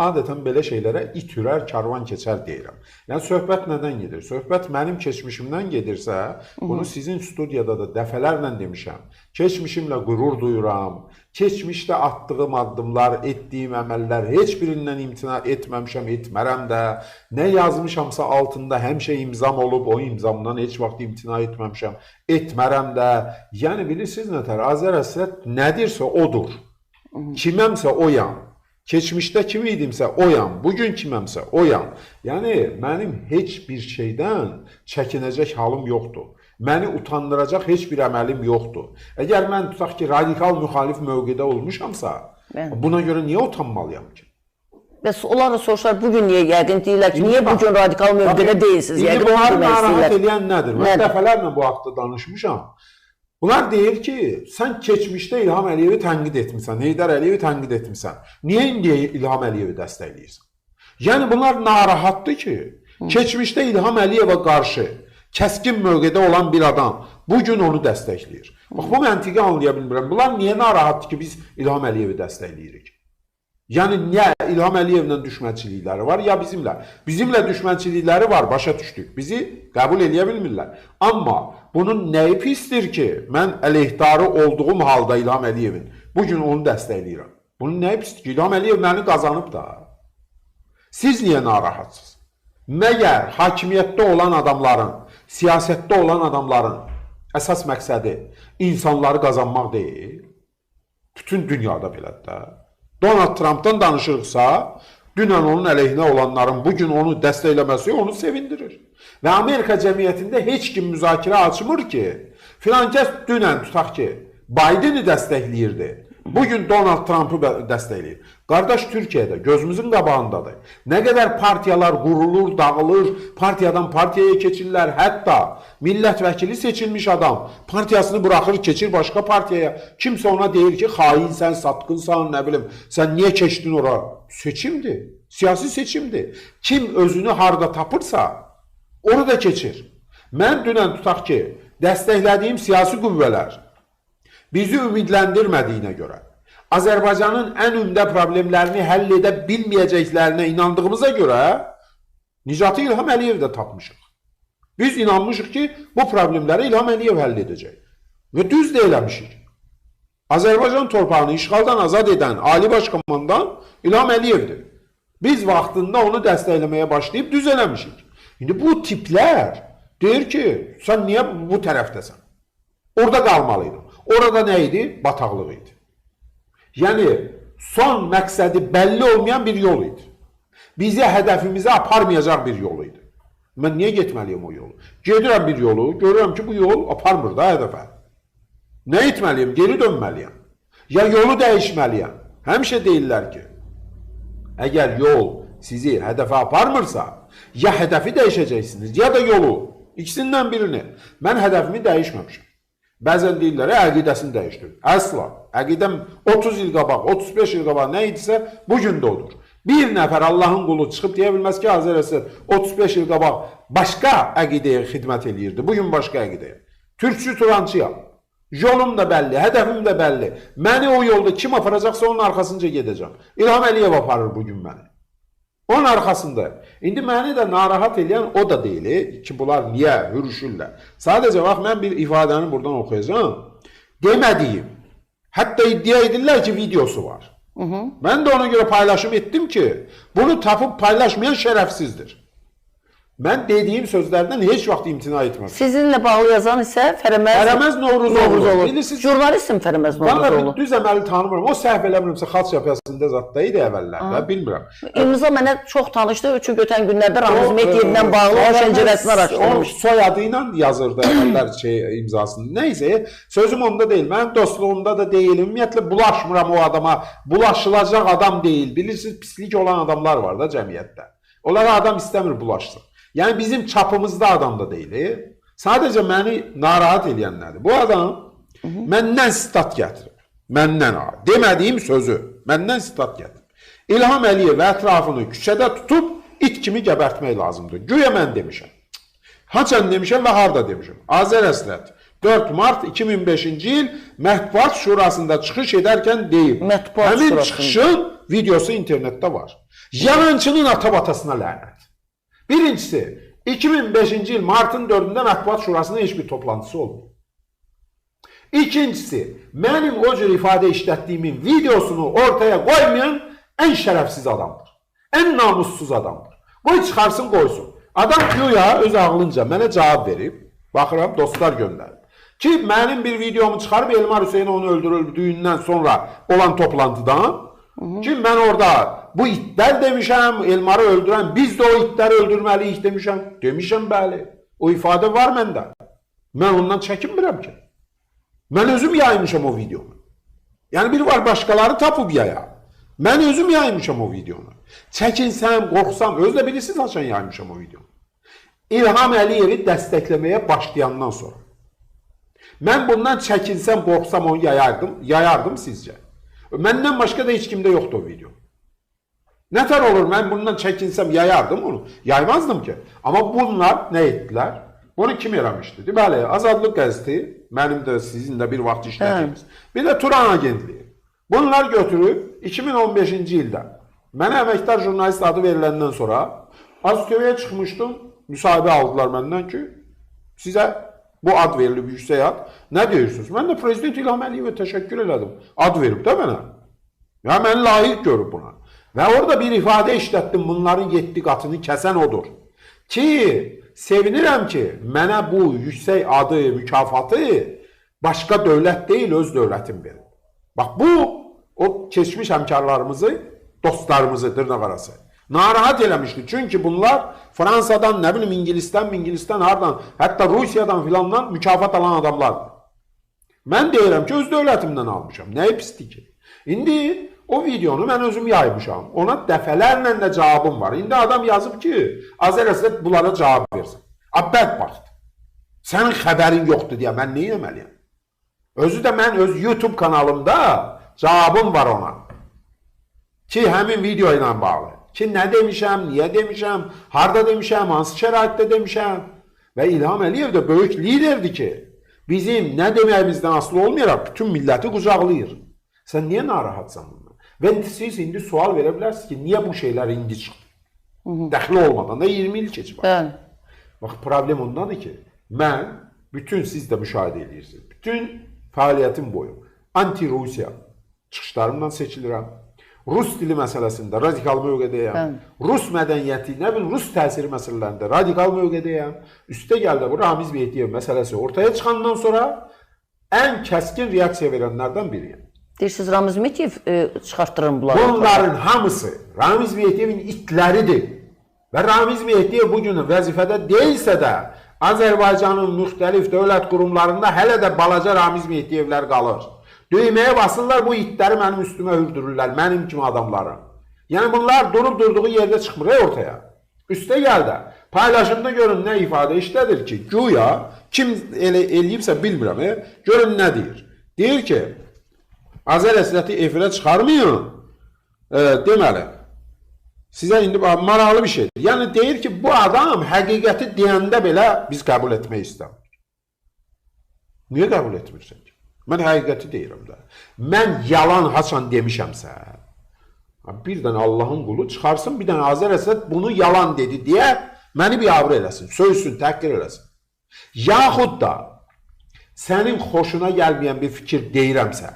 adətən belə şeylərə it ürər, karvan keçər deyirəm. Yəni söhbət nədən gedir? Söhbət mənim keçmişimdən gedirsə, bunu sizin studiyada da dəfələrlə demişəm. Keçmişimlə qürur duyuram. Keçmişdə atdığım addımlar, etdiyim əməllər heç birindən imtina etməmişəm, etmərəm də. Nə yazmışamsa altında həmişə imzam olub, o imzamdan heç vaxt imtina etməmişəm, etmərəm də. Yəni bilirsiniz nətər, Azər Həsrət nədirsə odur. Kiməmsə oyam. Keçmişdə kim idimsə oyam. Bugün kiməmsə oyam. Yəni mənim heç bir şeydən çəkinəcək halım yoxdur. Məni utandıracaq heç bir əməlim yoxdur. Əgər mən tutaq ki, radikal müxalif mövqedə olmuşamsa, buna görə niyə utanmalıyam ki? Bəs onlar da soruşlar, bugün niyə yəqin deyirlər ki, niyə bugün radikal mövqedə deyilsiniz? İndi bunları narahat edən nədir? Mən dəfələrlə bu haqda danışmışam. Bunlar deyir ki, sən keçmişdə İlham Əliyevi tənqid etmirsən, Heydər Əliyevi tənqid etmirsən. Niyə indi İlham Əliyevi dəstəkləyirsən? Yəni bunlar narahatdır ki, keçmişdə İlham Əliyevə qarşı kəskin mövqedə olan bir adam bugün onu dəstəkləyir. Bax, bu məntiqi anlaya bilmirəm. Bunlar niyə narahatdır ki, biz İlham Əliyevi dəstəkləyirik? Yəni, niyə İlham Əliyevlə düşmənçilikləri var, ya bizimlə? Bizimlə düşmənçilikləri var, başa düşdük. Bizi qəbul edə bilmirlər. Amma bunun nəyi pisdir ki, mən əleyhdarı olduğum halda İlham Əliyevin bugün onu dəstəkləyirəm. Bunun nəyi pisdir ki, İlham Əliyev məni qazanıb da. Siz niyə narahatsınız? Məgər hakimiyyətdə olan adamların, siyasətdə olan adamların əsas məqsədi insanları qazanmaq deyil? Bütün dünyada belədir də. Donald Trump'dan danışırıqsa, dünən onun əleyhinə olanların bugün onu dəstəkləməsi onu sevindirir. Və Amerika cəmiyyətində heç kim müzakirə açmır ki, filan kəs dünən tutaq ki, Biden'i dəstəkləyirdi. Bugün Donald Trump'ı dəstəkləyir. Qardaş, Türkiyədə gözümüzün qabağındadır. Nə qədər partiyalar qurulur, dağılır, partiyadan partiyaya keçirlər, hətta millət vəkili seçilmiş adam partiyasını buraxır, keçir başqa partiyaya. Kimsə ona deyir ki, xainsən, satqınsan, nə bilim, sən niyə keçdin ora? Seçimdir, siyasi seçimdir. Kim özünü harada tapırsa, orada keçir. Mən dünən tutaq ki, dəstəklədiyim siyasi qüvvələr bizi ümidləndirmədiyinə görə, Azərbaycanın ən ümdə problemlərini həll edə bilməyəcəklərinə inandığımıza görə Nicatı İlham Əliyev də tapmışıq. Biz inanmışıq ki, bu problemləri İlham Əliyev həll edəcək. Və düz də eləmişik. Azərbaycan torpağını işğaldan azad edən Ali Baş Komandan İlham Əliyevdir. Biz vaxtında onu dəstəkləməyə başlayıb düz eləmişik. İndi bu tiplər deyir ki, sən niyə bu tərəfdəsən? Orada qalmalıydın. Orada nə idi? Bataqlıq idi. Yəni, son məqsədi bəlli olmayan bir yol idi. Bizi hədəfimizə aparmayacaq bir yol idi. Mən niyə getməliyim o yolu? Gedirəm bir yolu, görürəm ki, bu yol aparmır da hədəfə. Nə etməliyim? Geri dönməliyəm. Ya yolu dəyişməliyəm. Həmişə deyirlər ki, əgər yol sizi hədəfə aparmırsa, ya hədəfi dəyişəcəksiniz, ya da yolu. İkisindən birini. Mən hədəfimi dəyişməmişim. Bəzən deyirlər, əqidəsini dəyişdir. Əsla. Əqidəm 30 il qabaq, 35 il qabaq nə idisə, bugün də odur. Bir nəfər Allahın qulu çıxıb deyə bilməz ki, Azər Əsəd 35 il qabaq başqa əqidəyə xidmət edirdi. Bugün başqa əqidəyə. Türkçü Turancıyam. Yolum da bəlli, hədəfim də bəlli. Məni o yolda kim aparacaqsa onun arxasınca gedəcəm. İlham Əliyev aparır bugün məni. Onun arxasında. İndi məni də narahat edən o da deyil ki, bunlar niyə hürüşürlər. Sadəcə vaxt mən bir ifadəni buradan oxuyacağım. Demədiyim, hətta iddia edirlər ki, videosu var. Mən də ona görə paylaşım etdim ki, bunu tapıb paylaşmayan şərəfsizdir. Mən dediyim sözlərdən heç vaxt imtina etməmişim. Sizinlə bağlı yazan isə Fərəməz Novruzoğlu. Jurnalistim Fərəməz Novruzoğlu. Düz əməli tanımıram. O səhv eləmirəmsə xalq yapısında zatda idi əvvəllərdə, bilmirəm. İmza mənə çox tanışdı, çünki ötən günlərdə Ramiz Mediyevlə bağlı o şəncərəsini araşdırmış. O soyadı ilə yazırdı əvvəllər imzasını. Nəysə, sözüm onda deyil. Mənim dostluğumda da deyil. Ümumiyyətlə bulaşmıram o adama. Bulaşılacaq adam deyil. Bilirsiniz, pislik olan adamlar var da cəmiyyətdə. Onlara adam istəmir bulaşsın. Yəni bizim çapımızda adam da deyil. Sadəcə məni narahat edənlərdir. Bu adam məndən sitat gətirir. Məndən demədiyim sözü məndən sitat gətirir. İlham Əliyev ətrafını küçədə tutub it kimi gəbərtmək lazımdır. Güya mən demişəm. Haçan demişəm və harda demişəm. Azər Həsrət 4 mart 2005-ci il Mətbuat Şurasında çıxış edərkən deyib. Həmin çıxışın Videosu internetdə var. Yalançının ata-batasına lənət. Birincisi, 2005-ci il martın 4-də Mətbuat Şurasının heç bir toplantısı olmuyor. İkincisi, mənim o cür ifadə işlətdiyimin videosunu ortaya qoymayan ən şərəfsiz adamdır. Ən namussuz adamdır. Qoy çıxarsın, qoysun. Adam güya öz ağlınca mənə cavab verib, baxıram, dostlar göndərib. Ki, mənim bir videomu çıxarıb Elmar Hüseynovun öldürüldüyündən sonra olan toplantıdan, ki, mən orada bu itlər demişəm, Elmarı öldürən, biz də o itləri öldürməliyik demişəm. Demişəm, bəli. O ifadə var məndə. Mən ondan çəkinmirəm ki. Mən özüm yaymışam o videonu. Yəni, bir var başqaları tapıb yaya. Mən özüm yaymışam o videonu. Çəkinsəm, qorxsam, özlə bilirsiniz açan yaymışam o videonu. İlham Əliyevi dəstəkləməyə başlayandan sonra. Mən bundan çəkinsəm, qorxsam onu yayardım sizcə. Məndən başqa da heç kimdə yoxdur o video. Nətər olur, mən bundan çəkinsəm, yayardım onu. Yaymazdım ki. Amma bunlar nə etdilər? Bunu kim eləmişdi? Bəli, Azadlıq qəzeti, mənim də sizin də bir vaxt işlədiyimiz. Bir də Turan Agentliyi. Bunlar götürüb 2015-ci ildə mənə əməkdar jurnalist adı veriləndən sonra AzTV-yə çıxmışdım, müsahibə aldılar məndən ki, sizə bu ad verilib, yüksək ad. Nə deyirsiniz? Mən də Prezident İlham Əliyevə təşəkkür elədim. Ad verib də mənə. Ya, məni layiq görüb buna. Və orada bir ifadə işlətdim, bunların 7 qatını kəsən odur. Ki, sevinirəm ki, mənə bu yüksək adı, mükafatı başqa dövlət deyil, öz dövlətim verir. Bax, bu, o keçmiş həmkarlarımızı, dostlarımızı, dırnaq arası narahat eləmişdi. Çünki bunlar Fransadan, nə bilim, İngilistan, hardan, hətta Rusiyadan filandan mükafat alan adamlardır. Mən deyirəm ki, öz dövlətimdən almışam. Nəyi pisdir ki? İndi o videonu mən özüm yaymışam. Ona dəfələrlə də cavabım var. İndi adam yazıb ki, Azərəsət bunlara cavab versin. Bədbaxt. Sənin xəbərin yoxdur deyə mən nə etməliyəm? Özü də mən öz YouTube kanalımda cavabım var ona. Ki, həmin video ilə bağlı. Ki, nə demişəm, niyə demişəm, harada demişəm, hansı şəraitdə demişəm. Və İlham Əliyev də böyük liderdir ki, bizim nə deməyimizdən asılı olmayaraq bütün milləti qucaqlayır. Sən niyə narahatsan bundan? Və siz indi sual verə bilərsiniz ki, niyə bu şeylər indi çıxdı? Dəxli olmadan da 20 il keçib. Bax, problem ondadır ki, mən, bütün siz də müşahidə edirsiniz, bütün fəaliyyətim boyu anti-Rusiya çıxışlarımdan seçilirəm. Rus dili məsələsində radikal mövqedəyəm. Rus mədəniyyəti, nə bilim, Rus təsiri məsələlərində radikal mövqedəyəm. Üstə gəldə bu Ramiz Mehdiyev məsələsi ortaya çıxandan sonra ən kəskin reaksiya verənlərdən biriyəm. Deyirsiniz, Ramiz Mehdiyev çıxartdırın bunları. Bunların hamısı Ramiz Mehdiyevin itləridir. Və Ramiz Mehdiyev bugün vəzifədə deyilsə də Azərbaycanın müxtəlif dövlət qurumlarında hələ də balaca Ramiz Mehdiyevlər qalır. Düyməyə basırlar, bu itləri mənim üstümə hürdürürlər, mənim kimi adamları. Yəni bunlar durduğu yerdə çıxmır ortaya. Üstə gəl də, paylaşımda görün nə ifadə işlədir ki, güya, kim eləyibsə bilmirəm, görün nə deyir. Deyir ki, Azərəsəti efirə çıxarmayın, deməli, sizə indi maraqlı bir şeydir. Yəni deyir ki, bu adam həqiqəti deyəndə belə biz qəbul etmək istəmir. Niyə qəbul etmirsən ki? Mən həqiqəti deyirəm də. Mən yalan haçan demişəmsə, bir dənə Allahın qulu çıxarsın, bir dənə Azərəsət bunu yalan dedi deyə məni bir avr eləsin, söysün, təhqir eləsin. Yaxud da sənin xoşuna gəlməyən bir fikir deyirəmsə,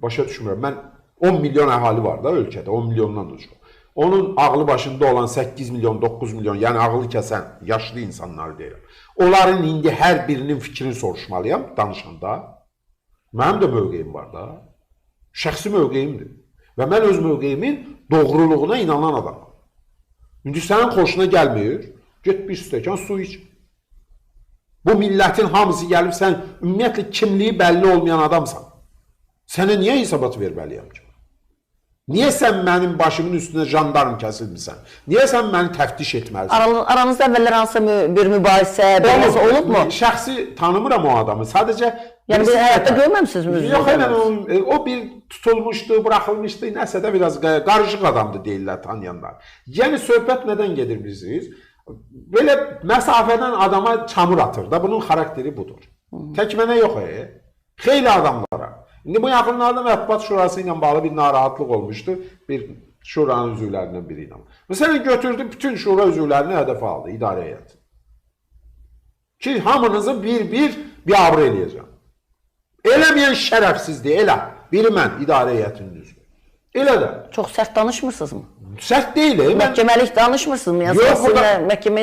başa düşmürəm, mən 10 milyon əhali var da ölkədə, 10 milyondan da çox. Onun ağlı başında olan 8 milyon, 9 milyon, yəni ağlı kəsən, yaşlı insanları deyirəm. Onların indi hər birinin fikrini soruşmalıyam danışanda. Mənim də mövqeyim var da. Şəxsi mövqeyimdir. Və mən öz mövqeyimin doğruluğuna inanan adamım. İndi sənin xoşuna gəlmir, get bir stəkan su iç. Bu millətin hamısı gəlib, sən ümumiyyətlə kimliyi bəlli olmayan adamsan. Sənə niyə hesabat verməliyəm ki? Niyə sən mənim başımın üstünə jandarm kəsilmirsən? Niyə sən məni təftiş etməlisən? Aranızda əvvəllər hansısa bir mübahisə, bəlasə olubmu? Şəxsi tanımıram o adamı. Sadəcə... Yəni, bir həyatda görməmişsiniz? Yox, o bir tutulmuşdu, buraxılmışdı, nəsə də biraz qarışıq adamdı deyirlər tanıyanlar. Yəni, söhbət nədən gedir bilirsiniz? Belə məsafədən adama çamur atır da, bunun xarakteri budur. Tək mənə yox, xeyli adamlara. İndi bu yaxınlarda Mətbuat Şurası ilə bağlı bir narahatlıq olmuşdu. Bir şuranın üzvlərindən biri ilə. Məsələn, götürdü, bütün şura üzvlərini hədəfə aldı, idarə heyəti. Ki, hamınızı bir biabr eləyəcəm. Eləməyən şərəfsizdir, elə. Biri mən, idarə heyətinin üzvü. Elə də. Çox sərt danışmırsınız mı? Sərt deyil. Məhkəməlik danışmırsınız mı? Yox,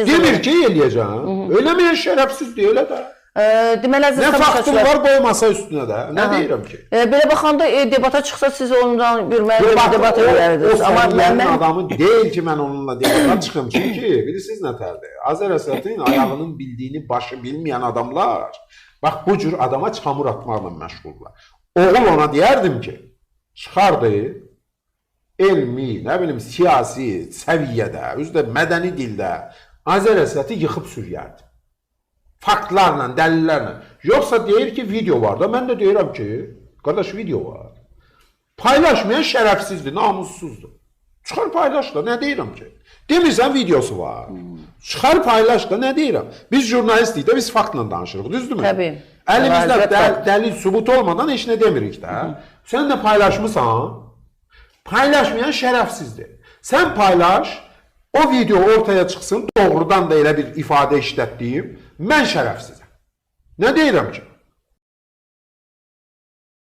demir ki, eləyəcəm. Eləməyən şərəfsizdir, elə də. Deməli, əziz nə tamaşaçılar. faktım var qoy masa üstünə də. Nə deyirəm ki? Belə baxanda debata çıxsa siz ondan görməli debat edərdiniz. Amma mən adamı deyil ki, mən onunla debata çıxım. Çünki bilirsiniz nətərdir? Azər Əsədin ayağının bildiyini başı bilməyən adamlar bax bu cür adama çamur atmaqla məşğullar. Oğul ona deyərdim ki, çıxardı elmi, nə bilim, siyasi səviyyədə, özü mədəni dildə Azər Əsədi yıxıb sürüyərdi. Faktlarla, dəlillərlə. Yoxsa deyir ki, video var da, mən də deyirəm ki, qardaş, video var. Paylaşmayan şərəfsizdir, namussuzdur. Çıxar paylaş da, nə deyirəm ki? Demirsən, videosu var. Çıxar paylaş da, nə deyirəm? Biz jurnalistik də, biz faktla danışırıq, düzdürmü? Təbii. Əlimizdə dəlil, sübut olmadan heç nə demirik də. Sən də paylaşmısan, paylaşmayan şərəfsizdir. Sən paylaş, o video ortaya çıxsın, doğrudan da elə bir ifadə işlətdiyim, mən şərəfsizəm. Nə deyirəm ki?